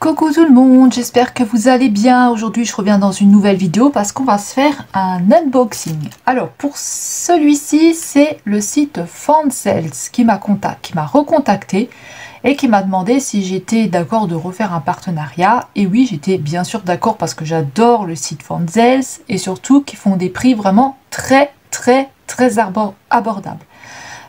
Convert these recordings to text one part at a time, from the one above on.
Coucou tout le monde, j'espère que vous allez bien. Aujourd'hui je reviens dans une nouvelle vidéo parce qu'on va se faire un unboxing. Alors pour celui-ci, c'est le site Fansels qui m'a recontacté et qui m'a demandé si j'étais d'accord de refaire un partenariat. Et oui, j'étais bien sûr d'accord parce que j'adore le site Fansels et surtout qu'ils font des prix vraiment très abordables.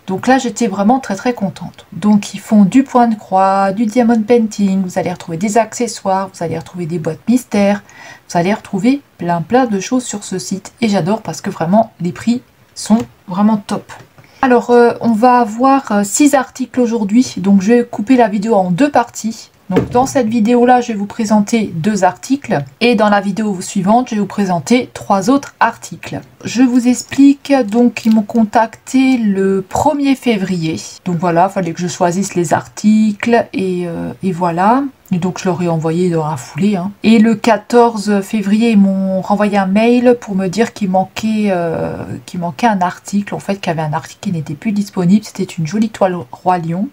Donc là, j'étais vraiment très contente. Donc ils font du point de croix, du diamond painting, vous allez retrouver des accessoires, vous allez retrouver des boîtes mystères, vous allez retrouver plein de choses sur ce site. Et j'adore parce que vraiment, les prix sont vraiment top. Alors, on va avoir 6 articles aujourd'hui, donc je vais couper la vidéo en 2 parties. Donc dans cette vidéo là, je vais vous présenter 2 articles et dans la vidéo suivante, je vais vous présenter 3 autres articles. Je vous explique, donc ils m'ont contacté le 1er février. Donc voilà, il fallait que je choisisse les articles et voilà. Et donc je leur ai envoyé dans la foulée. Et le 14 février, ils m'ont renvoyé un mail pour me dire qu'il manquait un article. En fait, qu'il y avait un article qui n'était plus disponible. C'était une jolie toile Roi Lion.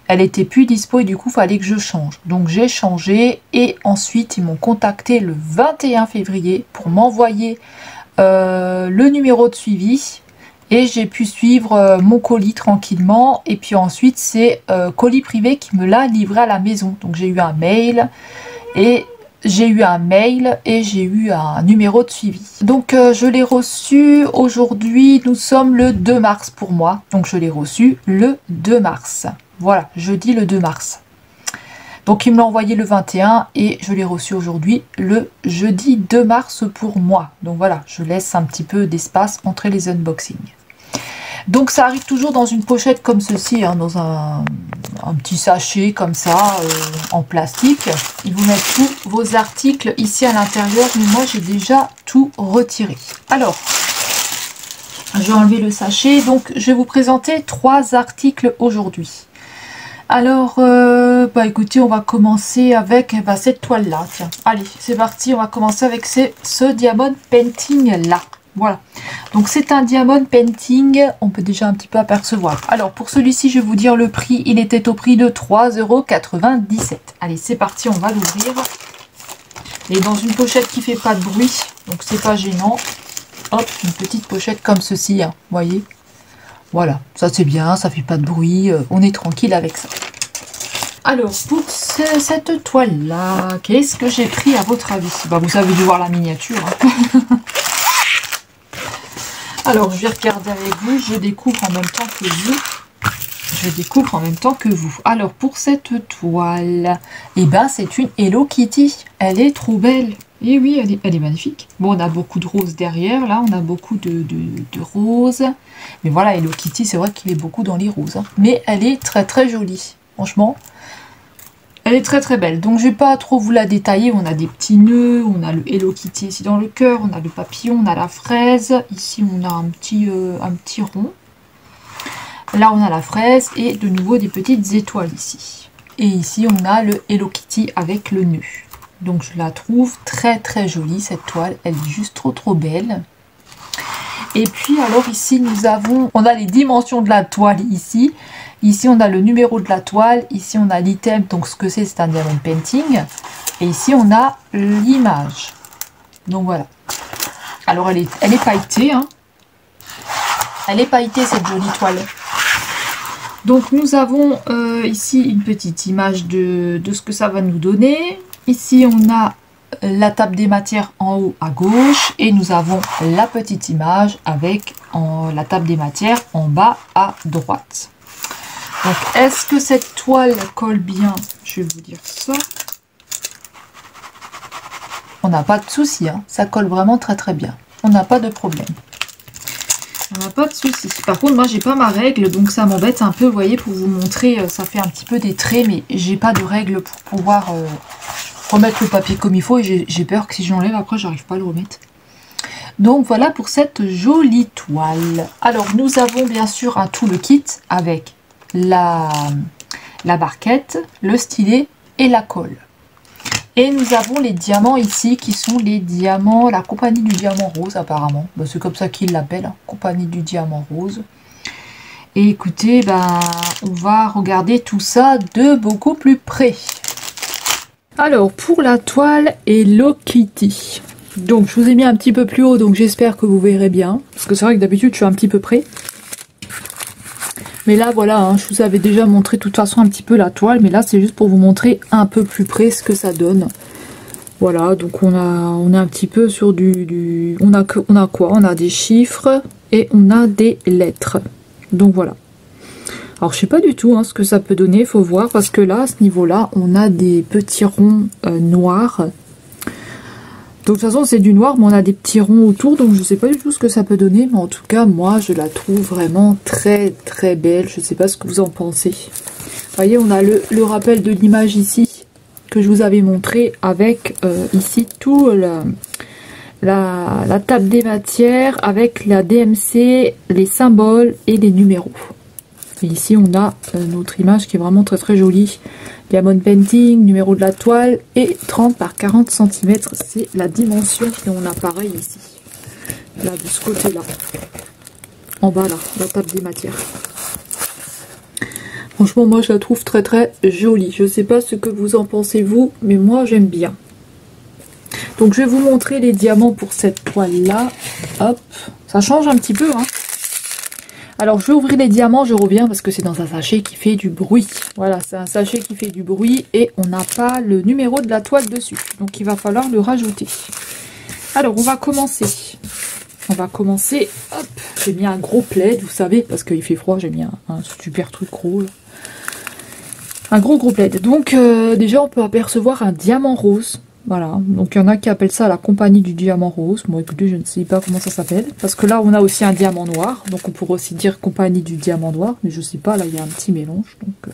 Elle était plus dispo et du coup il fallait que je change. Donc j'ai changé et ensuite ils m'ont contacté le 21 février pour m'envoyer le numéro de suivi et j'ai pu suivre mon colis tranquillement. Et puis ensuite c'est colis privé qui me l'a livré à la maison. Donc j'ai eu un mail et j'ai eu un numéro de suivi. Donc je l'ai reçu aujourd'hui, nous sommes le 2 mars pour moi. Donc je l'ai reçu le 2 mars. Voilà, jeudi le 2 mars. Donc il me l'a envoyé le 21 et je l'ai reçu aujourd'hui le jeudi 2 mars pour moi. Donc voilà, je laisse un petit peu d'espace entre les unboxings. Donc ça arrive toujours dans une pochette comme ceci, dans un petit sachet comme ça, en plastique. Ils vous mettent tous vos articles ici à l'intérieur, mais moi j'ai déjà tout retiré. Alors, je vais enlever le sachet. Donc je vais vous présenter 3 articles aujourd'hui. Alors, écoutez, on va commencer avec cette toile là. Tiens, allez, c'est parti, on va commencer avec ce diamond painting là. Voilà, donc c'est un diamond painting, on peut déjà un petit peu apercevoir. Alors pour celui-ci, je vais vous dire le prix, il était au prix de 3,97 €. Allez, c'est parti, on va l'ouvrir. Et dans une pochette qui fait pas de bruit, donc c'est pas gênant. Hop, une petite pochette comme ceci, vous voyez. Voilà, ça c'est bien, ça fait pas de bruit, on est tranquille avec ça. Alors, pour cette toile-là, qu'est-ce que j'ai pris à votre avis? Vous avez dû voir la miniature. Alors, je vais regarder avec vous, je découvre en même temps que vous. Alors, pour cette toile, c'est une Hello Kitty. Elle est trop belle. Et oui, elle est magnifique. Bon, on a beaucoup de roses derrière, là, on a beaucoup de roses. Mais voilà, Hello Kitty, c'est vrai qu'il est beaucoup dans les roses. Mais elle est très jolie. Franchement, elle est très belle. Donc, je vais pas trop vous la détailler. On a des petits nœuds, on a le Hello Kitty ici dans le cœur, on a le papillon, on a la fraise. Ici, on a un petit rond. Là, on a la fraise et de nouveau des petites étoiles ici. Et ici, on a le Hello Kitty avec le nœud. Donc je la trouve très jolie cette toile, elle est juste trop belle. Et puis alors ici on a les dimensions de la toile ici. Ici on a le numéro de la toile, ici on a l'item, donc ce que c'est un diamond painting. Et ici on a l'image. Donc voilà. Alors elle est pailletée. Elle est pailletée cette jolie toile. Donc nous avons ici une petite image de ce que ça va nous donner. Ici, on a la table des matières en haut à gauche et nous avons la petite image avec la table des matières en bas à droite. Donc, est-ce que cette toile colle bien? Je vais vous dire ça. On n'a pas de souci, ça colle vraiment très bien. On n'a pas de problème. On n'a pas de souci. Par contre, moi, j'ai pas ma règle, donc ça m'embête un peu, vous voyez, pour vous montrer. Ça fait un petit peu des traits, mais j'ai pas de règle pour pouvoir remettre le papier comme il faut, et j'ai peur que si j'enlève après j'arrive pas à le remettre. Donc voilà pour cette jolie toile. Alors nous avons bien sûr tout le kit avec la barquette, le stylet et la colle. Et nous avons les diamants ici qui sont les diamants, la compagnie du diamant rose apparemment. C'est comme ça qu'ils l'appellent, compagnie du diamant rose. Et écoutez, on va regarder tout ça de beaucoup plus près. Alors pour la toile Hello Kitty. Donc je vous ai mis un petit peu plus haut, donc j'espère que vous verrez bien. Parce que c'est vrai que d'habitude je suis un petit peu près. Mais là voilà, hein, je vous avais déjà montré de toute façon un petit peu la toile. Mais là c'est juste pour vous montrer un peu plus près ce que ça donne. Voilà, donc on est un petit peu sur on a quoi? On a des chiffres et on a des lettres. Donc voilà. Alors je sais pas du tout hein, ce que ça peut donner, il faut voir. Parce que là, à ce niveau-là, on a des petits ronds noirs. Donc de toute façon c'est du noir, mais on a des petits ronds autour. Donc je sais pas du tout ce que ça peut donner. Mais en tout cas, moi je la trouve vraiment très très belle. Je sais pas ce que vous en pensez. Vous voyez, on a le rappel de l'image ici. Que je vous avais montré avec ici tout la table des matières avec la DMC, les symboles et les numéros. Et ici on a notre image qui est vraiment très très jolie. Diamond painting, numéro de la toile et 30 par 40 cm. C'est la dimension de mon appareil ici. Là de ce côté là. En bas là, la table des matières. Franchement, moi, je la trouve très très jolie. Je ne sais pas ce que vous en pensez, vous, mais moi, j'aime bien. Donc, je vais vous montrer les diamants pour cette toile-là. Hop, ça change un petit peu, hein. Alors, je vais ouvrir les diamants, je reviens, parce que c'est dans un sachet qui fait du bruit. Voilà, c'est un sachet qui fait du bruit et on n'a pas le numéro de la toile dessus. Donc, il va falloir le rajouter. Alors, on va commencer. Hop, j'ai mis un gros plaid, vous savez, parce qu'il fait froid, j'ai mis un super truc gros, là. Un gros plaid. Donc déjà on peut apercevoir un diamant rose. Voilà. Donc il y en a qui appellent ça la compagnie du diamant rose. Bon écoutez, je ne sais pas comment ça s'appelle. Parce que là on a aussi un diamant noir. Donc on pourrait aussi dire compagnie du diamant noir. Mais je sais pas, là il y a un petit mélange. Donc,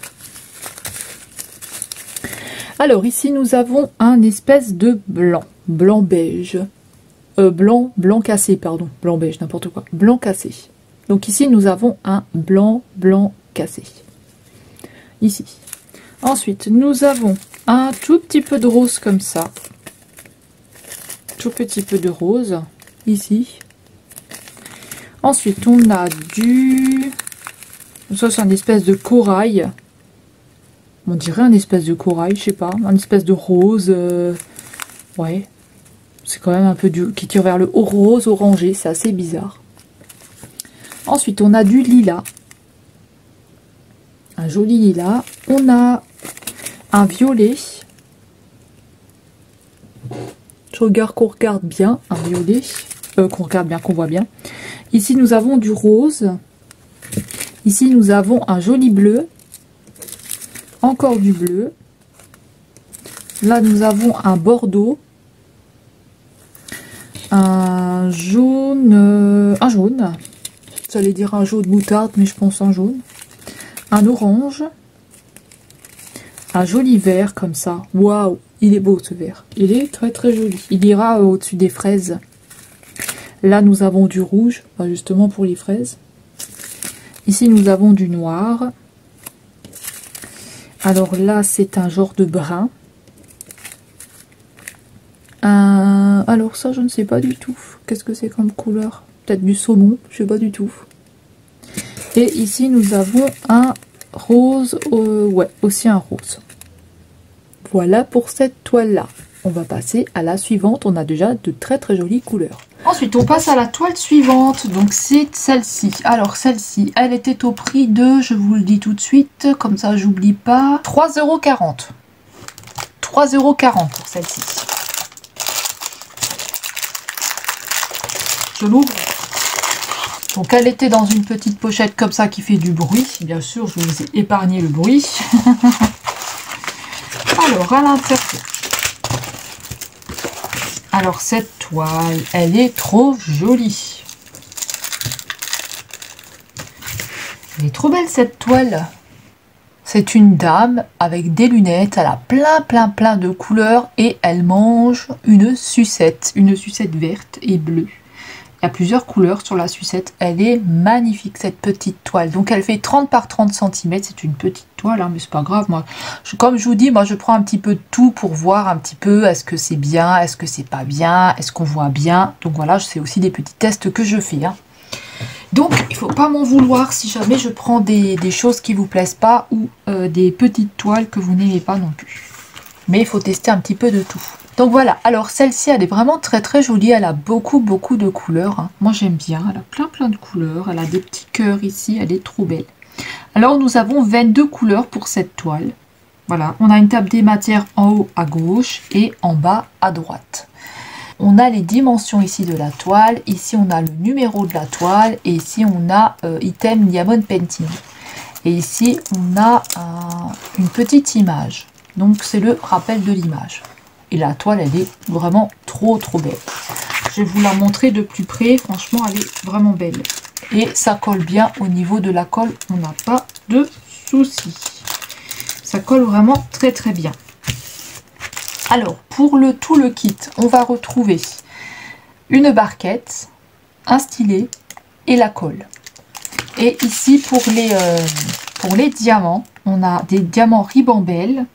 Alors ici nous avons un espèce de blanc. Blanc beige. Blanc cassé, pardon. Blanc beige, n'importe quoi. Blanc cassé. Donc ici nous avons un blanc cassé. Ici. Ensuite, nous avons un tout petit peu de rose comme ça. Tout petit peu de rose, ici. Ensuite, on a du... Ça, c'est un espèce de corail. On dirait un espèce de corail, je sais pas. Un espèce de rose. Ouais. C'est quand même un peu du... qui tire vers le rose orangé. C'est assez bizarre. Ensuite, on a du lilas. Un joli lilas. On a un violet. Je regarde qu'on regarde bien. Un violet. Qu'on regarde bien, qu'on voit bien. Ici, nous avons du rose. Ici, nous avons un joli bleu. Encore du bleu. Là, nous avons un bordeaux. Un jaune. Un jaune. J'allais dire un jaune moutarde, mais je pense un jaune. Un orange. Un joli vert comme ça. Waouh, il est beau ce vert. Il est très très joli. Il ira au-dessus des fraises. Là, nous avons du rouge, justement pour les fraises. Ici, nous avons du noir. Alors là, c'est un genre de brun. Alors ça, je ne sais pas du tout. Qu'est-ce que c'est comme couleur? Peut-être du saumon, je sais pas du tout. Et ici, nous avons un rose, ouais, aussi un rose. Voilà pour cette toile-là. On va passer à la suivante. On a déjà de très très jolies couleurs. Ensuite, on passe à la toile suivante. Donc, c'est celle-ci. Alors, celle-ci, elle était au prix de, je vous le dis tout de suite, comme ça, j'oublie pas, 3,40 €. 3,40 € pour celle-ci. Je l'ouvre. Donc elle était dans une petite pochette comme ça qui fait du bruit. Bien sûr, je vous ai épargné le bruit. Alors, à l'intérieur. Alors, cette toile, elle est trop jolie. Elle est trop belle, cette toile. C'est une dame avec des lunettes. Elle a plein de couleurs. Et elle mange une sucette. Une sucette verte et bleue. Il y a plusieurs couleurs sur la sucette. Elle est magnifique, cette petite toile. Donc, elle fait 30 par 30 cm. C'est une petite toile, hein, mais c'est pas grave. Moi, comme je vous dis, moi, je prends un petit peu de tout pour voir un petit peu est-ce que c'est bien, est-ce que c'est pas bien, est-ce qu'on voit bien. Donc, voilà, c'est aussi des petits tests que je fais. Hein. Donc, il ne faut pas m'en vouloir si jamais je prends des choses qui ne vous plaisent pas ou des petites toiles que vous n'aimez pas non plus. mais il faut tester un petit peu de tout. Donc voilà, alors celle-ci elle est vraiment très jolie, elle a beaucoup de couleurs, hein. Moi j'aime bien, elle a plein de couleurs, elle a des petits cœurs ici, elle est trop belle. Alors nous avons 22 couleurs pour cette toile. Voilà, on a une table des matières en haut à gauche et en bas à droite. On a les dimensions ici de la toile, ici on a le numéro de la toile et ici on a item diamond painting. Et ici on a une petite image, donc c'est le rappel de l'image. Et la toile elle est vraiment trop belle. Je vais vous la montrer de plus près, franchement elle est vraiment belle. Et ça colle bien au niveau de la colle, on n'a pas de soucis. Ça colle vraiment très bien. Alors pour tout le kit, on va retrouver une barquette, un stylet et la colle. Et ici pour les diamants, on a des diamants ribambelle.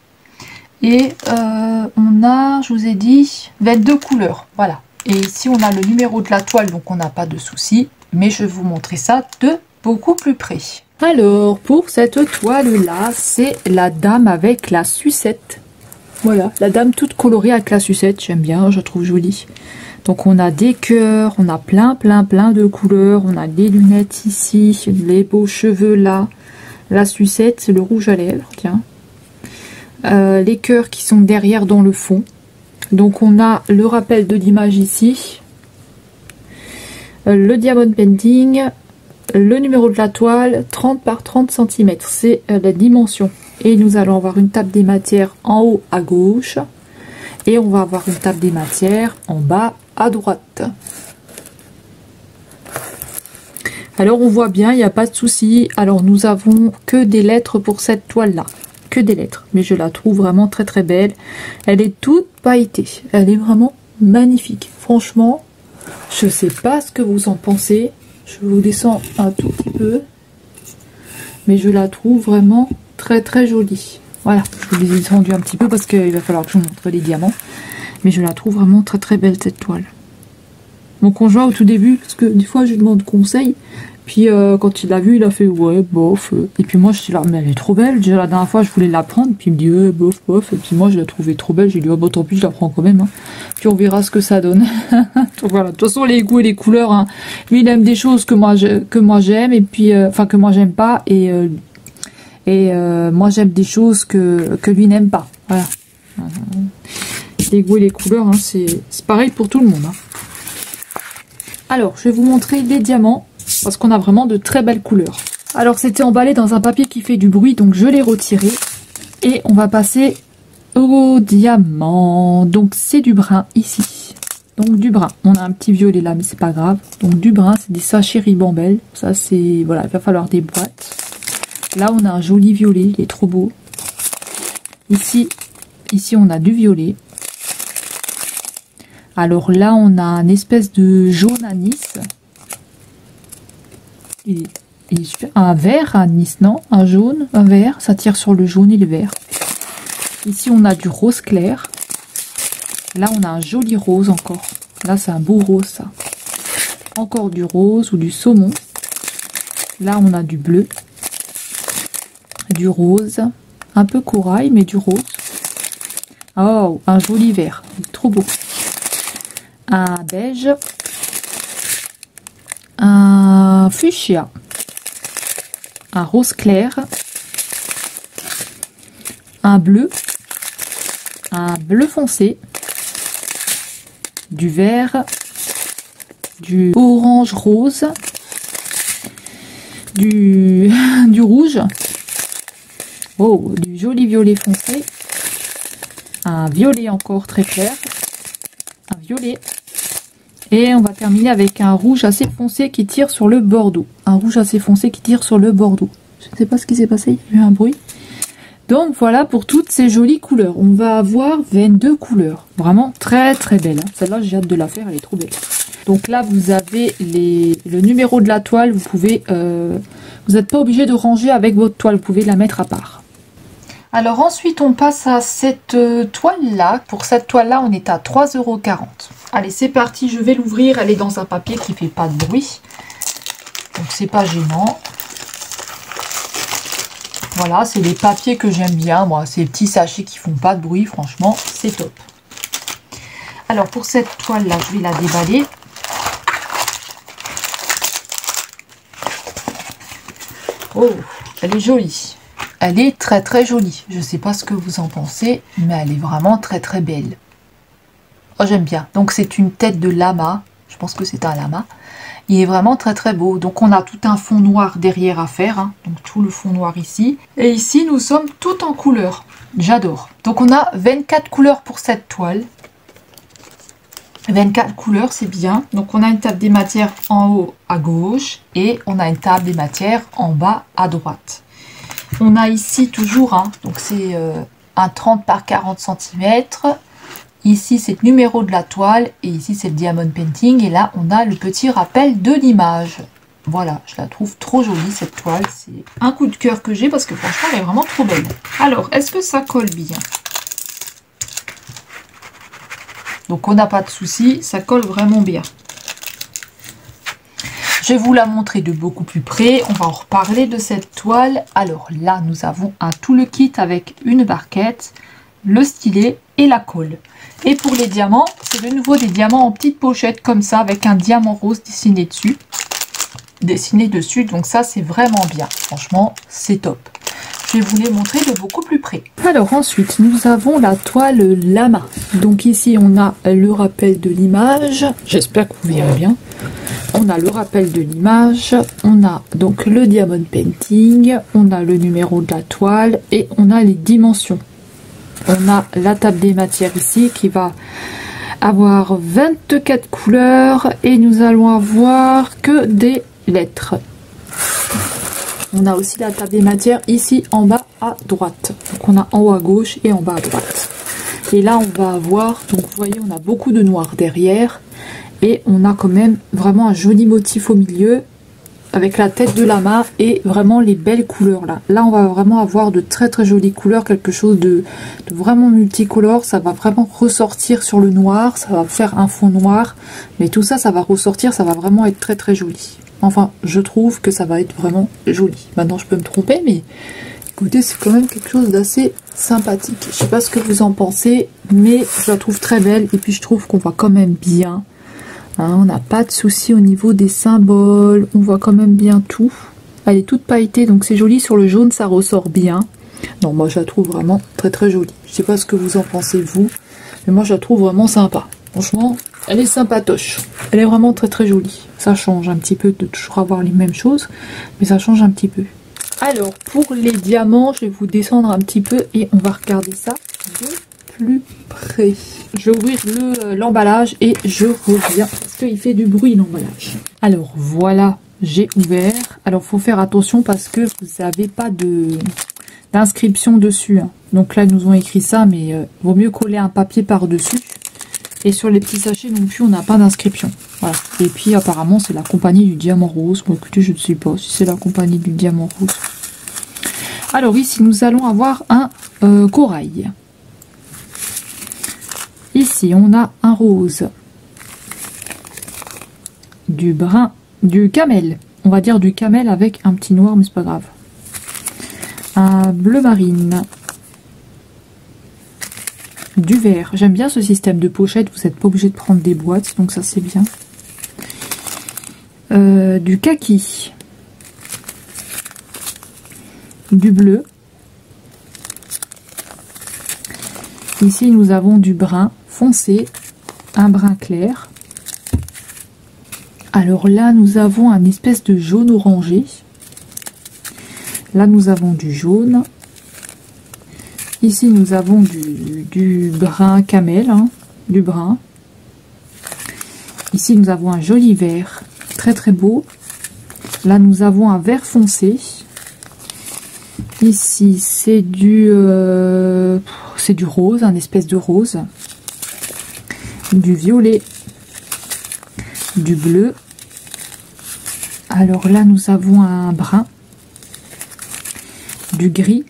Et on a, je vous ai dit, 22 couleurs. Voilà. Et ici, on a le numéro de la toile, donc on n'a pas de souci. Mais je vais vous montrer ça de beaucoup plus près. Alors, pour cette toile-là, c'est la dame avec la sucette. Voilà, la dame toute colorée avec la sucette. J'aime bien, je trouve jolie. Donc, on a des cœurs, on a plein de couleurs. On a des lunettes ici, les beaux cheveux là. La sucette, c'est le rouge à lèvres, tiens. Les cœurs qui sont derrière dans le fond. Donc on a le rappel de l'image ici, le diamond painting, le numéro de la toile, 30 par 30 cm, c'est la dimension. Et nous allons avoir une table des matières en haut à gauche et on va avoir une table des matières en bas à droite. Alors on voit bien, il n'y a pas de souci. Alors nous avons que des lettres pour cette toile là. Que des lettres, mais je la trouve vraiment très belle. Elle est toute pailletée, elle est vraiment magnifique. Franchement, je sais pas ce que vous en pensez. Je vous descends un tout petit peu, mais je la trouve vraiment très jolie. Voilà, je vous les ai descendus un petit peu parce qu'il va falloir que je vous montre les diamants, mais je la trouve vraiment très belle cette toile. Mon conjoint au tout début, parce que des fois je lui demande conseil. Puis quand il l'a vu, il a fait ouais, bof. Et puis moi je suis là, mais elle est trop belle. Déjà la dernière fois je voulais la prendre, puis il me dit bof. Et puis moi je la trouvais trop belle. J'ai dit oh, bon tant pis, je la prends quand même. Hein. Puis on verra ce que ça donne. Donc voilà, de toute façon les goûts et les couleurs. Hein. Lui il aime des choses que moi j'aime et puis enfin que moi j'aime pas et moi j'aime des choses que lui n'aime pas. Voilà. Les goûts et les couleurs, hein, c'est pareil pour tout le monde. Hein. Alors je vais vous montrer les diamants. Parce qu'on a vraiment de très belles couleurs. Alors c'était emballé dans un papier qui fait du bruit, donc je l'ai retiré. Et on va passer au diamant. Donc c'est du brun ici. Donc du brun. On a un petit violet là, mais c'est pas grave. Donc du brun, c'est des sachets ribambelle. Ça c'est, voilà, il va falloir des boîtes. Là on a un joli violet, il est trop beau. Ici on a du violet. Alors là on a un espèce de jaune anis. Il est super. Un vert, un anis, non? Un jaune, un vert. Ça tire sur le jaune et le vert. Ici, on a du rose clair. Là, on a un joli rose encore. Là, c'est un beau rose, ça. Encore du rose ou du saumon. Là, on a du bleu. Du rose. Un peu corail, mais du rose. Oh, un joli vert. Trop beau. Un beige. Un fuchsia, un rose clair, un bleu foncé, du vert, du orange rose, du rouge, oh, du joli violet foncé, un violet encore très clair, un violet. Et on va terminer avec un rouge assez foncé qui tire sur le bordeaux. Un rouge assez foncé qui tire sur le bordeaux. Je ne sais pas ce qui s'est passé, il y a eu un bruit. Donc voilà pour toutes ces jolies couleurs. On va avoir 22 couleurs. Vraiment très belle. Hein. Celle-là, j'ai hâte de la faire, elle est trop belle. Donc là, vous avez le numéro de la toile. Vous pouvez, vous n'êtes pas obligé de ranger avec votre toile. Vous pouvez la mettre à part. Alors ensuite, on passe à cette toile-là. Pour cette toile-là, on est à 3,40 €. Allez, c'est parti, je vais l'ouvrir. Elle est dans un papier qui fait pas de bruit. Donc, c'est pas gênant. Voilà, c'est les papiers que j'aime bien, moi. Ces petits sachets qui font pas de bruit, franchement, c'est top. Alors, pour cette toile-là, je vais la déballer. Oh, elle est jolie. Elle est très très jolie. Je ne sais pas ce que vous en pensez, mais elle est vraiment très très belle. Oh, j'aime bien. Donc, c'est une tête de lama. Je pense que c'est un lama. Il est vraiment très très beau. Donc on a tout un fond noir derrière à faire. Hein. Donc tout le fond noir ici. Et ici nous sommes tout en couleurs. J'adore. Donc on a 24 couleurs pour cette toile. 24 couleurs, c'est bien. Donc on a une table des matières en haut à gauche. Et on a une table des matières en bas à droite. On a ici toujours, hein, donc c'est un 30 par 40 cm. Ici, c'est le numéro de la toile et ici, c'est le diamond painting. Et là, on a le petit rappel de l'image. Voilà, je la trouve trop jolie, cette toile. C'est un coup de cœur que j'ai parce que franchement, elle est vraiment trop belle. Alors, est-ce que ça colle bien? Donc, on n'a pas de souci, ça colle vraiment bien. Je vais vous la montrer de beaucoup plus près. On va en reparler de cette toile. Alors là, nous avons tout le kit avec une barquette, le stylet et la colle. Et pour les diamants, c'est de nouveau des diamants en petite pochette comme ça avec un diamant rose dessiné dessus. Donc ça c'est vraiment bien. Franchement, c'est top. Je vais vous les montrer de beaucoup plus près. Alors ensuite, nous avons la toile lama. Donc ici, on a le rappel de l'image. J'espère que vous verrez bien. On a le rappel de l'image. On a donc le diamond painting. On a le numéro de la toile. Et on a les dimensions. On a la table des matières ici qui va avoir 24 couleurs et nous allons avoir que des lettres. On a aussi la table des matières ici en bas à droite. Donc on a en haut à gauche et en bas à droite. Et là on va avoir, donc vous voyez on a beaucoup de noir derrière et on a quand même vraiment un joli motif au milieu avec la tête de lama et vraiment les belles couleurs là. Là on va vraiment avoir de très très jolies couleurs, quelque chose de vraiment multicolore. Ça va vraiment ressortir sur le noir, ça va faire un fond noir, mais tout ça, ça va ressortir, ça va vraiment être très très joli. Enfin, je trouve que ça va être vraiment joli. Maintenant je peux me tromper, mais écoutez, c'est quand même quelque chose d'assez sympathique. Je sais pas ce que vous en pensez, mais je la trouve très belle et puis je trouve qu'on voit quand même bien. Hein, on n'a pas de souci au niveau des symboles, on voit quand même bien tout. Elle est toute pailletée, donc c'est joli. Sur le jaune, ça ressort bien. Non, moi je la trouve vraiment très très jolie. Je sais pas ce que vous en pensez vous, mais moi je la trouve vraiment sympa. Franchement, elle est sympatoche. Elle est vraiment très très jolie. Ça change un petit peu de toujours avoir les mêmes choses, mais ça change un petit peu. Alors, pour les diamants, je vais vous descendre un petit peu et on va regarder ça de plus près. Je vais ouvrir l'emballage et je reviens parce qu'il fait du bruit l'emballage. Alors voilà, j'ai ouvert. Alors faut faire attention parce que vous n'avez pas d'inscription dessus. Hein. Donc là ils nous ont écrit ça, mais vaut mieux coller un papier par-dessus. Et sur les petits sachets non plus, on n'a pas d'inscription. Voilà. Et puis apparemment c'est la compagnie du diamant rose. Bon écoutez, je ne sais pas si c'est la compagnie du diamant rose. Alors ici nous allons avoir un corail. Ici, on a un rose, du brun, du camel. On va dire du camel avec un petit noir, mais c'est pas grave. Un bleu marine. Du vert. J'aime bien ce système de pochette. Vous n'êtes pas obligé de prendre des boîtes, donc ça c'est bien. Du kaki. Du bleu. Ici, nous avons du brun foncé, un brun clair. Alors là, nous avons un espèce de jaune orangé. Là, nous avons du jaune. Ici, nous avons du brun camel, hein, du brun. Ici, nous avons un joli vert, très très beau. Là, nous avons un vert foncé. Ici, c'est du rose, un espèce de rose. Du violet. Du bleu. Alors là, nous avons un brun. Du gris.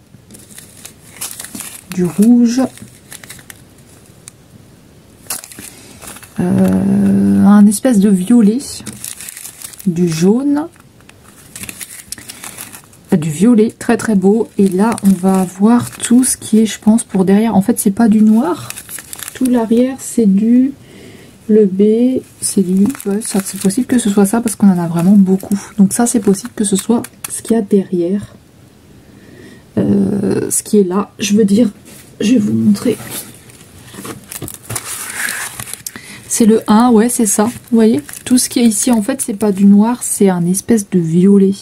Du rouge. Un espèce de violet. Du jaune. du violet, très très beau. Et là, on va avoir tout ce qui est, je pense, pour derrière. En fait, c'est pas du noir. Tout l'arrière, c'est du... Le B, c'est du... Ouais, c'est possible que ce soit ça parce qu'on en a vraiment beaucoup. Donc ça, c'est possible que ce soit ce qu'il y a derrière. Ce qui est là. Je veux dire, je vais vous montrer. C'est le 1, ouais, c'est ça. Vous voyez, tout ce qui est ici, en fait, c'est pas du noir, c'est un espèce de violet.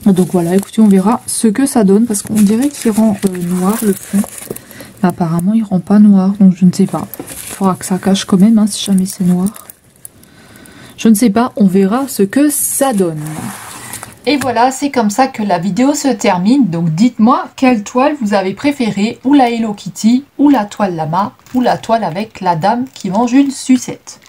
Donc voilà, écoutez, on verra ce que ça donne parce qu'on dirait qu'il rend noir le fond. Mais apparemment, il rend pas noir, donc je ne sais pas. Il faudra que ça cache quand même, hein, si jamais c'est noir. Je ne sais pas, on verra ce que ça donne. Et voilà, c'est comme ça que la vidéo se termine. Donc dites-moi quelle toile vous avez préférée, ou la Hello Kitty, ou la toile lama, ou la toile avec la dame qui mange une sucette.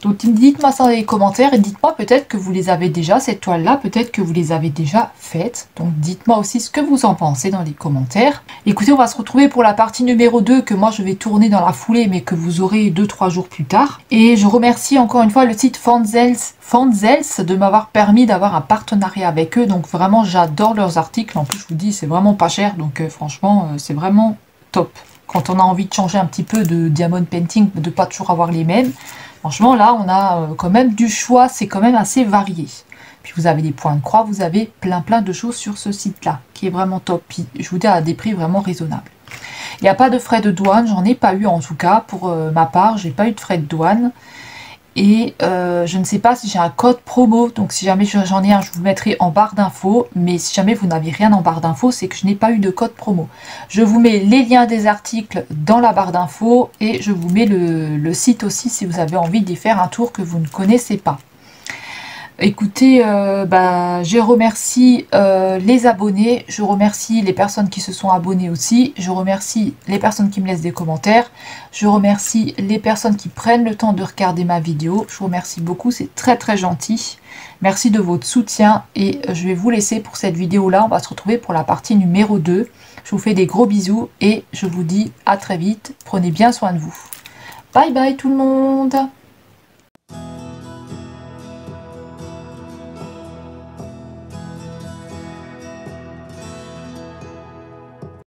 Donc dites-moi ça dans les commentaires et dites-moi peut-être que vous les avez déjà, cette toile-là, peut-être que vous les avez déjà faites. Donc dites-moi aussi ce que vous en pensez dans les commentaires. Écoutez, on va se retrouver pour la partie numéro 2 que moi je vais tourner dans la foulée mais que vous aurez 2-3 jours plus tard. Et je remercie encore une fois le site Fanzels de m'avoir permis d'avoir un partenariat avec eux. Donc vraiment j'adore leurs articles. En plus je vous dis c'est vraiment pas cher donc franchement c'est vraiment top. Quand on a envie de changer un petit peu de diamond painting, de pas toujours avoir les mêmes. Franchement, là, on a quand même du choix, c'est quand même assez varié. Puis vous avez des points de croix, vous avez plein de choses sur ce site-là, qui est vraiment top. Puis, je vous dis, à des prix vraiment raisonnables. Il n'y a pas de frais de douane, j'en ai pas eu en tout cas, pour ma part, j'ai pas eu de frais de douane. Et je ne sais pas si j'ai un code promo, donc si jamais j'en ai un, je vous mettrai en barre d'infos. Mais si jamais vous n'avez rien en barre d'infos, c'est que je n'ai pas eu de code promo. Je vous mets les liens des articles dans la barre d'infos et je vous mets le site aussi si vous avez envie d'y faire un tour que vous ne connaissez pas. Écoutez, je remercie les abonnés, je remercie les personnes qui se sont abonnées aussi, je remercie les personnes qui me laissent des commentaires, je remercie les personnes qui prennent le temps de regarder ma vidéo, je vous remercie beaucoup, c'est très gentil. Merci de votre soutien et je vais vous laisser pour cette vidéo là, on va se retrouver pour la partie numéro 2. Je vous fais des gros bisous et je vous dis à très vite, prenez bien soin de vous. Bye bye tout le monde!